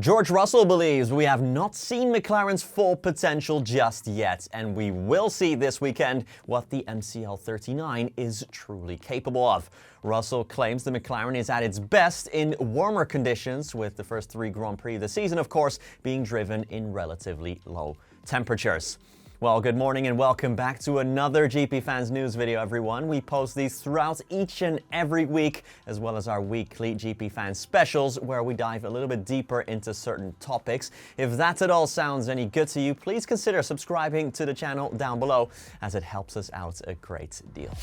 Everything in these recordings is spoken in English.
George Russell believes we have not seen McLaren's full potential just yet, and we will see this weekend what the MCL 39 is truly capable of. Russell claims the McLaren is at its best in warmer conditions, with the first 3 Grand Prix of the season, of course, being driven in relatively low temperatures. Well, good morning and welcome back to another GP Fans news video, everyone. We post these throughout each and every week, as well as our weekly GP Fans specials, where we dive a little bit deeper into certain topics. If that at all sounds any good to you, please consider subscribing to the channel down below, as it helps us out a great deal.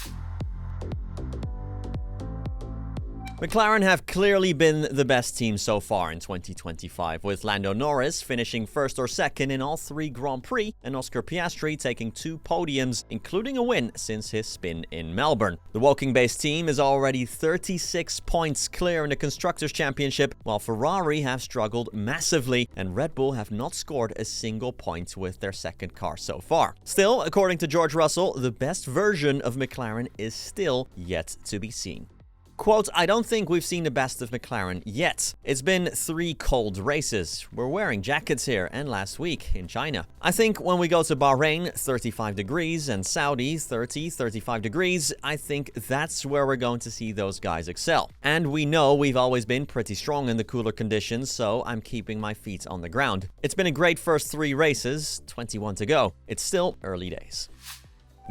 McLaren have clearly been the best team so far in 2025, with Lando Norris finishing first or second in all 3 Grand Prix and Oscar Piastri taking 2 podiums, including a win since his spin in Melbourne. The Woking-based team is already 36 points clear in the Constructors' Championship, while Ferrari have struggled massively and Red Bull have not scored a single point with their second car so far. Still, according to George Russell, the best version of McLaren is still yet to be seen. Quote, "I don't think we've seen the best of McLaren yet. It's been 3 cold races. We're wearing jackets here and last week in China. I think when we go to Bahrain, 35 degrees, and Saudi, 35 degrees, I think that's where we're going to see those guys excel. And we know we've always been pretty strong in the cooler conditions, so I'm keeping my feet on the ground. It's been a great first 3 races, 21 to go. It's still early days."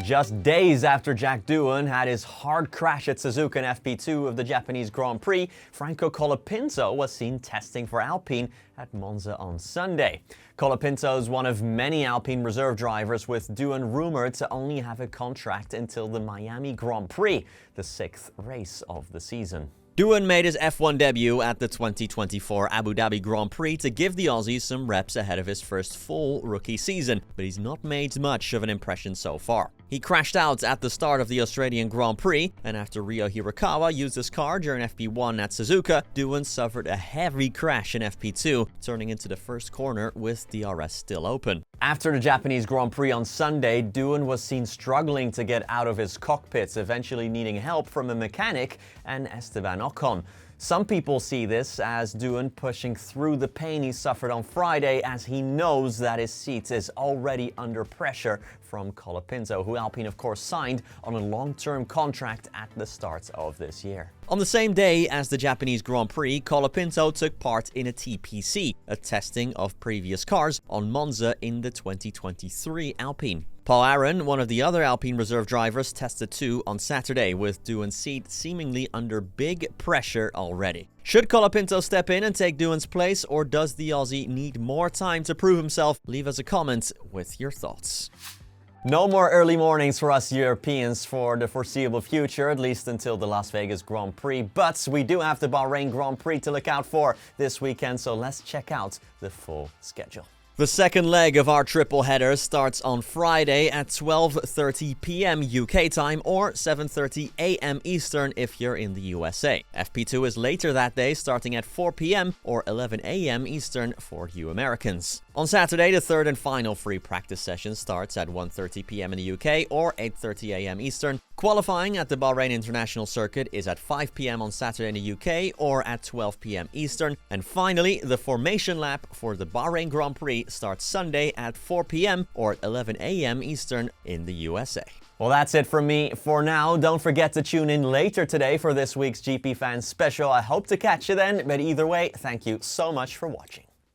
Just days after Jack Doohan had his hard crash at Suzuka in FP2 of the Japanese Grand Prix, Franco Colapinto was seen testing for Alpine at Monza on Sunday. Colapinto is one of many Alpine reserve drivers, with Doohan rumored to only have a contract until the Miami Grand Prix, the 6th race of the season. Doohan made his F1 debut at the 2024 Abu Dhabi Grand Prix to give the Aussie some reps ahead of his first full rookie season, but he's not made much of an impression so far. He crashed out at the start of the Australian Grand Prix, and after Ryo Hirakawa used his car during FP1 at Suzuka, Doohan suffered a heavy crash in FP2, turning into the first corner with DRS still open. After the Japanese Grand Prix on Sunday, Doohan was seen struggling to get out of his cockpit, eventually needing help from a mechanic and Esteban Ocon. Some people see this as Doohan pushing through the pain he suffered on Friday, as he knows that his seat is already under pressure from Colapinto, who Alpine of course signed on a long-term contract at the start of this year. On the same day as the Japanese Grand Prix, Colapinto took part in a TPC, a testing of previous cars on Monza in the 2023 Alpine. Paul Aron, one of the other Alpine reserve drivers, tested too on Saturday, with Doohan's seat seemingly under big pressure already. Should Colapinto step in and take Doohan's place, or does the Aussie need more time to prove himself? Leave us a comment with your thoughts. No more early mornings for us Europeans for the foreseeable future, at least until the Las Vegas Grand Prix, but we do have the Bahrain Grand Prix to look out for this weekend, so let's check out the full schedule. The second leg of our triple header starts on Friday at 12:30 p.m. UK time or 7:30 a.m. Eastern if you're in the USA. FP2 is later that day, starting at 4 p.m. or 11 a.m. Eastern for you Americans. On Saturday, the third and final free practice session starts at 1:30 p.m. in the UK or 8:30 a.m. Eastern. Qualifying at the Bahrain International Circuit is at 5 p.m. on Saturday in the UK or at 12 p.m. Eastern. And finally, the formation lap for the Bahrain Grand Prix starts Sunday at 4 p.m. or 11 a.m. Eastern in the USA. Well, that's it from me for now. Don't forget to tune in later today for this week's GP Fans special. I hope to catch you then, but either way, thank you so much for watching.